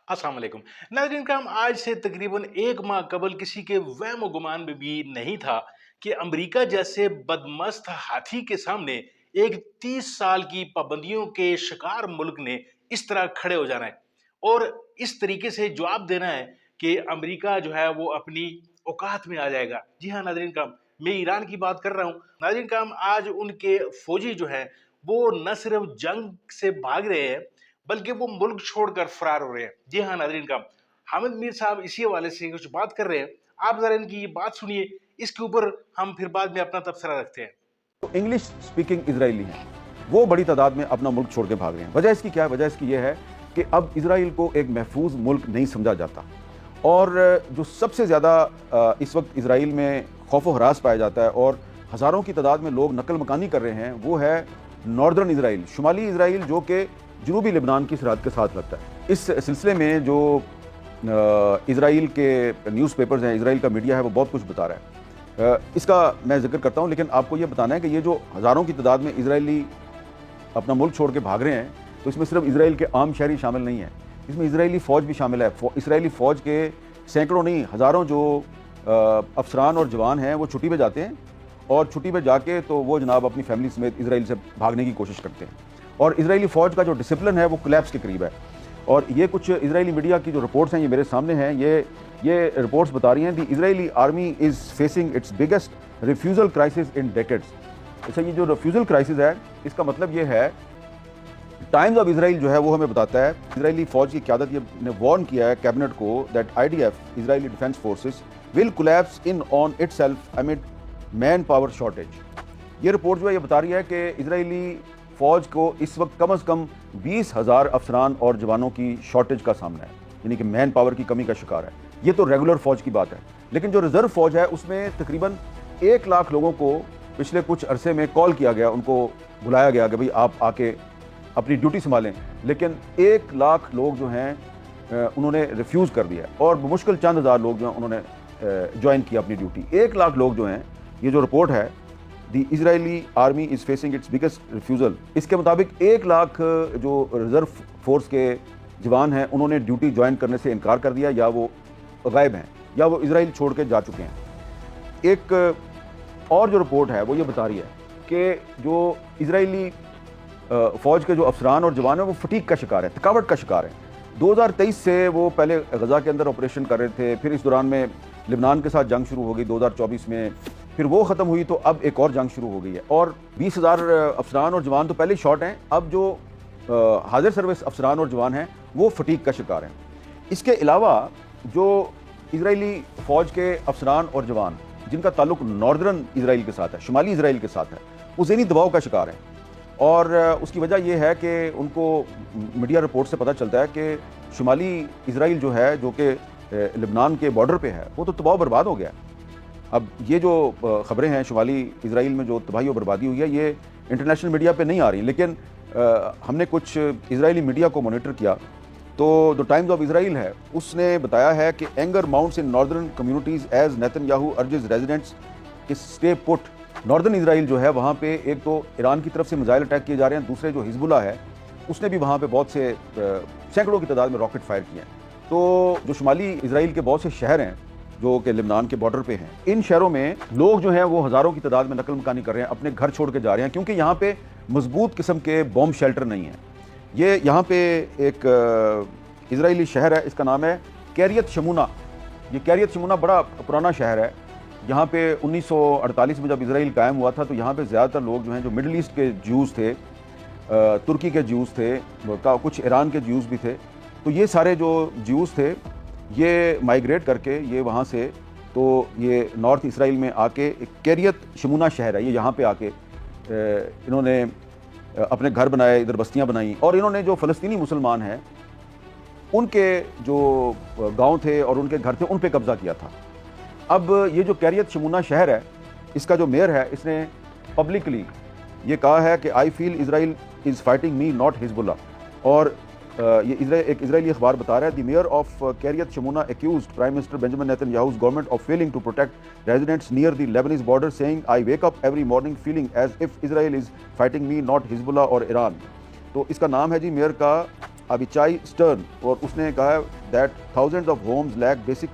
अस्सलाम वालेकुम। नाज़रीन करम, आज से तकरीबन 1 माह कबल किसी के वहम व गुमान में भी नहीं था कि अमेरिका जैसे बदमस्त हाथी के सामने एक 30 साल की पाबंदियों के शिकार मुल्क ने इस तरह खड़े हो जाना है और इस तरीके से जवाब देना है कि अमेरिका जो है वो अपनी औकात में आ जाएगा। जी हाँ नाज़रीन करम, मैं ईरान की बात कर रहा हूँ। नाज़रीन करम, आज उनके फौजी जो हैं वो न सिर्फ जंग से भाग रहे हैं बल्कि वो मुल्क छोड़कर फरार हो रहे हैं। जी हाँ नाज़रीन करम, हामिद मीर साहब इसी हवाले से कुछ बात कर रहे हैं। आप ज़रा इनकी ये बात सुनिए, इसके ऊपर हम फिर बाद में अपना तबसरा रखते हैं। इंग्लिश स्पीकिंग इजरायली हैं, वो बड़ी तादाद में अपना मुल्क छोड़ के भाग रहे हैं। वजह इसकी क्या है? वजह इसकी ये है कि अब इसराइल को एक महफूज मुल्क नहीं समझा जाता और जो सबसे ज़्यादा इस वक्त इसराइल में खौफ व हरास पाया जाता है और हज़ारों की तादाद में लोग नकल मकानी कर रहे हैं, वो है नॉर्दर्न इसराइल, शुमाली इसराइल, जो कि जनूबी लेबनान की सरहद के साथ लगता है। इस सिलसिले में जो इसराइल के न्यूज़पेपर्स हैं, इसराइल का मीडिया है, वो बहुत कुछ बता रहा है। इसका मैं जिक्र करता हूँ, लेकिन आपको ये बताना है कि ये जो हज़ारों की तादाद में इसराइली अपना मुल्क छोड़ के भाग रहे हैं, तो इसमें सिर्फ इसराइल के आम शहरी शामिल नहीं हैं, इसमें इसराइली फ़ौज भी शामिल है। इसराइली फ़ौज के सैकड़ों नहीं हज़ारों जो अफसरान और जवान हैं वो छुट्टी पे जाते हैं और छुट्टी पे जाके तो वो जनाब अपनी फैमिली समेत इसराइल से भागने की कोशिश करते हैं और इसराइली फ़ौज का जो डिसिप्लिन है वो कोलैप्स के करीब है। और ये कुछ इसराइली मीडिया की जो रिपोर्ट्स हैं, ये मेरे सामने हैं, ये रिपोर्ट्स बता रही हैं the Israeli army is facing its biggest refusal crisis in decades. अच्छा, ये जो रिफ्यूज़ल क्राइसिस है, इसका मतलब ये है, टाइम्स ऑफ इसराइल जो है वो हमें बताता है, इसराइली फ़ौज की क़यादत ये ने वार्न किया है कैबिनेट को that IDF, Israeli defence forces, will collapse in on itself amid man power shortage. ये रिपोर्ट जो है ये बता रही है कि इसराइली फ़ौज को इस वक्त कम से कम 20,000 अफसरान और जवानों की शॉर्टेज का सामना है, यानी कि मैन पावर की कमी का शिकार है। ये तो रेगुलर फ़ौज की बात है, लेकिन जो रिज़र्व फ़ौज है उसमें तकरीबन 1 लाख लोगों को पिछले कुछ अरसे में कॉल किया गया, उनको बुलाया गया कि भाई आप आके अपनी ड्यूटी संभालें, लेकिन 1 लाख लोग जो हैं उन्होंने रिफ्यूज़ कर दिया और मुश्किल चंद हज़ार लोग जो हैं उन्होंने ज्वाइन किया अपनी ड्यूटी। 1 लाख लोग जो हैं, ये जो रिपोर्ट है the Israeli army is facing its biggest refusal, इसके मुताबिक 1 लाख जो रिज़र्व फोर्स के जवान हैं उन्होंने ड्यूटी ज्वाइन करने से इनकार कर दिया, या वो गायब हैं या वो इसराइल छोड़ के जा चुके हैं। एक और जो रिपोर्ट है वो ये बता रही है कि जो इसराइली फ़ौज के जो अफसरान और जवान हैं वो फटीग का शिकार है, थकावट का शिकार है। 2023 से वो पहले गज़ा के अंदर ऑपरेशन कर रहे थे, फिर इस दौरान में लेबनान के साथ जंग शुरू हो गई 2024 में, फिर वो ख़त्म हुई तो अब एक और जंग शुरू हो गई है और 20,000 अफसरान और जवान तो पहले ही शॉर्ट हैं, अब जो हाजिर सर्विस अफसरान और जवान हैं वो फटीग का शिकार हैं। इसके अलावा जो इसराइली फ़ौज के अफसरान और जवान जिनका ताल्लुक नॉर्दर्न इसराइल के साथ है, शुमाली इसराइल के साथ है, वो ज़हनी दबाव का शिकार हैं और उसकी वजह यह है कि उनको मीडिया रिपोर्ट से पता चलता है कि शुमाली इसराइल जो है, जो कि लेबनान के बॉर्डर पे है, वो तो तबाह बर्बाद हो गया। अब ये जो ख़बरें हैं शुमाली इसराइल में जो तबाही और बर्बादी हुई है, ये इंटरनेशनल मीडिया पे नहीं आ रही, लेकिन हमने कुछ इसराइली मीडिया को मॉनिटर किया तो द टाइम्स ऑफ इसराइल है, उसने बताया है कि anger mounts in northern communities as Netanyahu urges residents कि स्टे पुट। नॉर्दर्न इसराइल जो है वहाँ पे एक तो ईरान की तरफ से मिसाइल अटैक किए जा रहे हैं, दूसरे जो हिजबुल्लाह है उसने भी वहाँ पे बहुत से सैकड़ों की तादाद में रॉकेट फायर किए हैं। तो जो शुमाली इसराइल के बहुत से शहर हैं जो कि लेबनान के बॉर्डर पे हैं, इन शहरों में लोग जो हैं वो हज़ारों की तादाद में नकल मकानी कर रहे हैं, अपने घर छोड़ के जा रहे हैं, क्योंकि यहाँ पे मजबूत किस्म के बॉम्ब शेल्टर नहीं हैं। ये यहाँ पे एक इसराइली शहर है, इसका नाम है कैरियत शमूना। ये कैरियत शमूना बड़ा पुराना शहर है। यहाँ पे 1948 में जब इसराइल कायम हुआ था तो यहाँ पे ज़्यादातर लोग जो हैं, जो मिडल ईस्ट के ज्यूज़ थे, तुर्की के ज्यूज़ थे, कुछ ईरान के ज्यूज़ भी थे, तो ये सारे जो ज्यूज़ थे ये माइग्रेट करके ये वहाँ से तो ये नॉर्थ इसराइल में आके एक कैरियत शमूना शहर है, ये यहाँ पे आके इन्होंने अपने घर बनाए, इधर बस्तियाँ बनाई और इन्होंने जो फ़लस्तीनी मुसलमान हैं उनके जो गांव थे और उनके घर थे उन पे कब्ज़ा किया था। अब ये जो कैरियत शमूना शहर है, इसका जो मेयर है इसने पब्लिकली ये कहा है कि I feel Israel is fighting me not Hezbollah. और ये एक इजरायली अखबार बता रहा है, the mayor of Kiryat Shmona accused prime minister Benjamin Netanyahu's government of failing to protect residents near the Lebanese border, saying I wake up every morning feeling as if Israel is fighting me not Hezbollah और Iran. तो इसका नाम है जी mayor का अविचाई stern, और उसने कहा that thousands of homes lack basic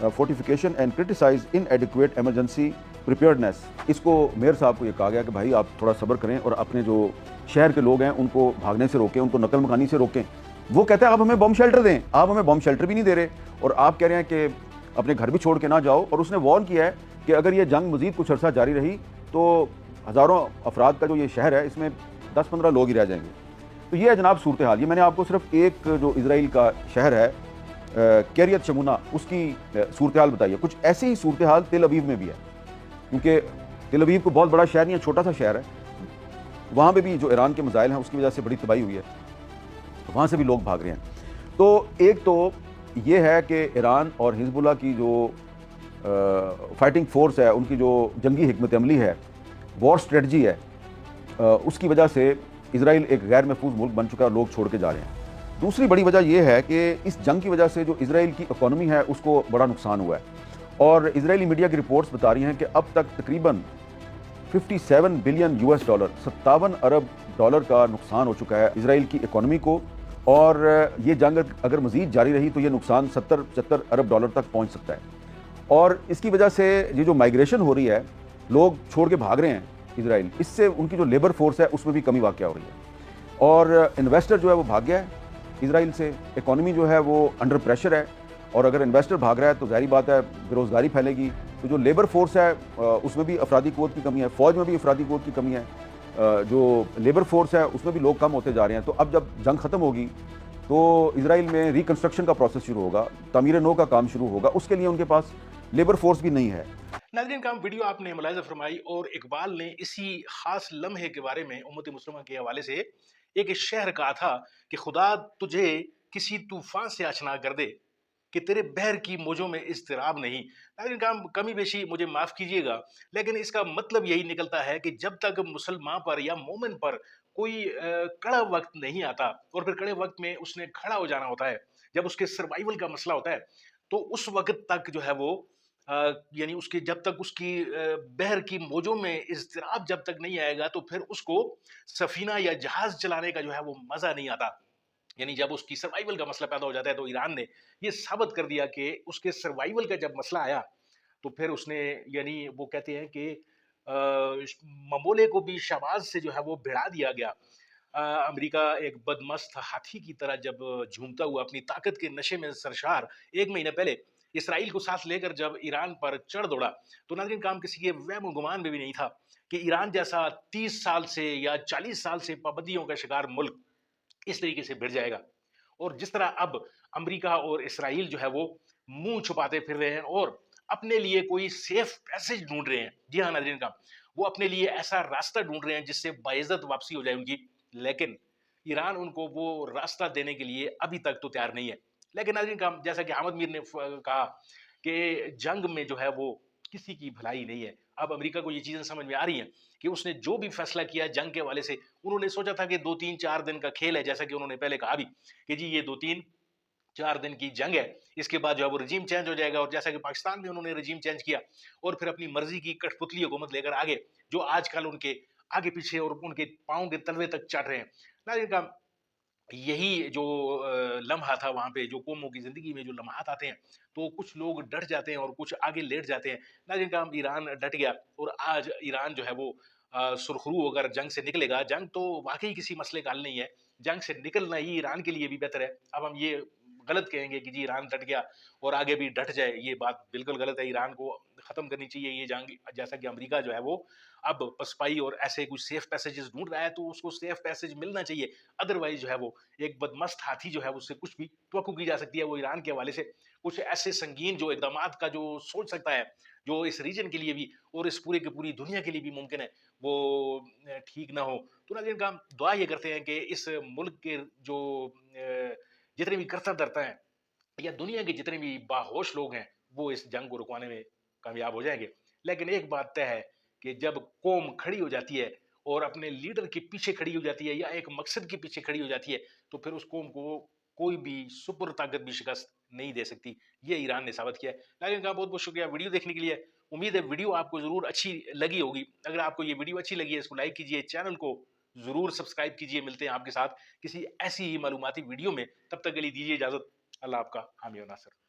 fortification and criticise inadequate emergency preparedness. इसको मेयर साहब को ये कहा गया कि भाई आप थोड़ा सब्र करें और अपने जो शहर के लोग हैं उनको भागने से रोकें, उनको नकल मकानी से रोकें। वो कहते हैं आप हमें बम शेल्टर दें, आप हमें बम शेल्टर भी नहीं दे रहे, और आप कह रहे हैं कि अपने घर भी छोड़ के ना जाओ। और उसने वार्न किया है कि अगर ये जंग मजीद कुछ अर्सा जारी रही तो हज़ारों अफराद का जो ये शहर है इसमें 10-15 लोग ही रह जाएंगे। तो ये है जनाब सूरत हाल। ये मैंने आपको सिर्फ एक जो इसराइल का शहर है कैरियत शमूना, उसकी सूरत हाल बताई है। कुछ ऐसी ही सूरत हाल तेल अवीव में भी है, क्योंकि तेल अवीव को बहुत बड़ा शहर नहीं है, छोटा सा शहर है। वहाँ पे भी जो ईरान के मिसाइल हैं उसकी वजह से बड़ी तबाही हुई है, वहाँ से भी लोग भाग रहे हैं। तो एक तो ये है कि ईरान और हिजबुल्लाह की जो फाइटिंग फोर्स है, उनकी जो जंगी हिकमत अमली है, वॉर स्ट्रेटजी है, उसकी वजह से इसराइल एक गैर महफूज मुल्क बन चुका है, लोग छोड़ के जा रहे हैं। दूसरी बड़ी वजह यह है कि इस जंग की वजह से जो इसराइल की इकॉनमी है उसको बड़ा नुकसान हुआ है, और इजरायली मीडिया की रिपोर्ट्स बता रही हैं कि अब तक तकरीबन 57 बिलियन US डॉलर, 57 अरब डॉलर का नुकसान हो चुका है इसराइल की इकॉनमी को। और ये जंग अगर मज़ीद जारी रही तो ये नुकसान 70-75 अरब डॉलर तक पहुंच सकता है। और इसकी वजह से ये जो माइग्रेशन हो रही है, लोग छोड़ के भाग रहे हैं इसराइल, इससे उनकी जो लेबर फोर्स है उसमें भी कमी वाक़या हो रही है, और इन्वेस्टर जो है वो भाग गया है इसराइल से। इकॉनमी जो है वो अंडर प्रेशर है, और अगर इन्वेस्टर भाग रहा है तो ज़ाहिर बात है बेरोज़गारी फैलेगी। तो जो लेबर फोर्स है उसमें भी अफरादी क़ुव्वत की कमी है, फ़ौज में भी अफरादी क़ुव्वत की कमी है, जो लेबर फोर्स है उसमें भी लोग कम होते जा रहे हैं। तो अब जब जंग ख़त्म होगी तो इसराइल में रिकन्स्ट्रक्शन का प्रोसेस शुरू होगा, तामीर नो का काम शुरू होगा, उसके लिए उनके पास लेबर फोर्स भी नहीं है। नाज़रीन काम वीडियो आपने मुलाहिज़ा फरमाई, और इकबाल ने इसी खास लम्हे के बारे में उम्मत मुस्लिमा के हवाले से एक शेर कहा था कि खुदा तुझे किसी तूफान से अचना कर दे कि तेरे बहर की मौजों में इज़्तिराब नहीं। नाज़रीन काम कमी बेशी मुझे माफ़ कीजिएगा, लेकिन इसका मतलब यही निकलता है कि जब तक मुसलमान पर या मोमिन पर कोई कड़ा वक्त नहीं आता, और फिर कड़े वक्त में उसने खड़ा हो जाना होता है, जब उसके सर्वाइवल का मसला होता है, तो उस वक्त तक जो है वो यानी उसकी जब तक उसकी बहर की मौजों में इज़्तिराब जब तक नहीं आएगा, तो फिर उसको सफीना या जहाज चलाने का जो है वो मजा नहीं आता। यानी जब उसकी सर्वाइवल का मसला पैदा हो जाता है, तो ईरान ने ये साबित कर दिया कि उसके सर्वाइवल का जब मसला आया, तो फिर उसने, यानी वो कहते हैं कि ममोले को भी शहबाज से जो है वो भिड़ा दिया गया। अमेरिका एक बदमस्त हाथी की तरह जब झूमता हुआ अपनी ताकत के नशे में सरशार 1 महीने पहले इसराइल को साथ लेकर जब ईरान पर चढ़ दौड़ा, तो नाज़रीन काम किसी के वहम गुमान में भी नहीं था कि ईरान जैसा 30 साल से या 40 साल से पाबंदियों का शिकार मुल्क इस तरीके से भिड़ जाएगा। और जिस तरह अब अमेरिका और इसराइल जो है वो मुंह छुपाते फिर रहे हैं और अपने लिए कोई सेफ पैसेज ढूंढ रहे हैं। जी हाँ नाज़रीन का, वो अपने लिए ऐसा रास्ता ढूंढ रहे हैं जिससे बाइज्जत वापसी हो जाए उनकी, लेकिन ईरान उनको वो रास्ता देने के लिए अभी तक तो तैयार नहीं है। लेकिन नाज़रीन का, जैसा कि अहमद मीर ने कहा कि जंग में जो है वो किसी की भलाई नहीं है। अब अमेरिका को ये चीज़ें समझ में आ रही हैं कि उसने जो भी फैसला किया जंग के हवाले से, उन्होंने सोचा था कि 2-3-4 दिन का खेल है, जैसा कि उन्होंने पहले कहा भी कि जी ये 2-3-4 दिन की जंग है, इसके बाद जो है वो रजीम चेंज हो जाएगा। और जैसा कि पाकिस्तान में उन्होंने रजीम चेंज किया और फिर अपनी मर्जी की कठपुतली हुकूमत लेकर आगे, जो आजकल उनके आगे पीछे और उनके पाँव के तलवे तक चढ़ रहे हैं। नाज़रीन का, यही जो लम्हा था वहाँ पे, जो कौमों की ज़िंदगी में जो लम्हात आते हैं, तो कुछ लोग डट जाते हैं और कुछ आगे लेट जाते हैं। नाज़रीन काम, ईरान डट गया और आज ईरान जो है वो सुरखरू होकर जंग से निकलेगा। जंग तो वाक़ई किसी मसले का हल नहीं है, जंग से निकलना ही ईरान के लिए भी बेहतर है। अब हम ये गलत कहेंगे कि जी ईरान डट गया और आगे भी डट जाए, ये बात बिल्कुल गलत है। ईरान को ख़त्म करनी चाहिए ये जंग, जैसा कि अमेरिका जो है वो अब पसपाई और ऐसे कुछ सेफ पैसेजेस ढूँढ रहा है, तो उसको सेफ पैसेज मिलना चाहिए। अदरवाइज़ जो है वो एक बदमस्त हाथी जो है उससे कुछ भी तवक्कुह की जा सकती है। वो ईरान के हवाले से कुछ ऐसे संगीन जो इक़दामात का जो सोच सकता है, जो इस रीजन के लिए भी और इस पूरे की पूरी दुनिया के लिए भी मुमकिन है, वो ठीक ना हो। तो नाज़रीन का, हम दुआ ये करते हैं कि इस मुल्क के जो जितने भी कर्ता-धर्ता हैं या दुनिया के जितने भी बाहोश लोग हैं, वो इस जंग को रुकवाने में कामयाब हो जाएँगे। लेकिन एक बात तय है कि जब कौम खड़ी हो जाती है और अपने लीडर के पीछे खड़ी हो जाती है या एक मकसद के पीछे खड़ी हो जाती है, तो फिर उस कौम को कोई भी सुपर ताकत भी शिकस्त नहीं दे सकती। ये ईरान ने साबित किया है। नाज़रीन का बहुत-बहुत शुक्रिया वीडियो देखने के लिए। उम्मीद है वीडियो आपको ज़रूर अच्छी लगी होगी। अगर आपको ये वीडियो अच्छी लगी है, इसको लाइक कीजिए, चैनल को ضرور سبسکرائب کیجیے. ملتے ہیں آپ کے ساتھ کسی ایسی ہی معلوماتی ویڈیو میں. تب تک کے لیے دیجیے اجازت. اللہ آپ کا حامی و ناصر.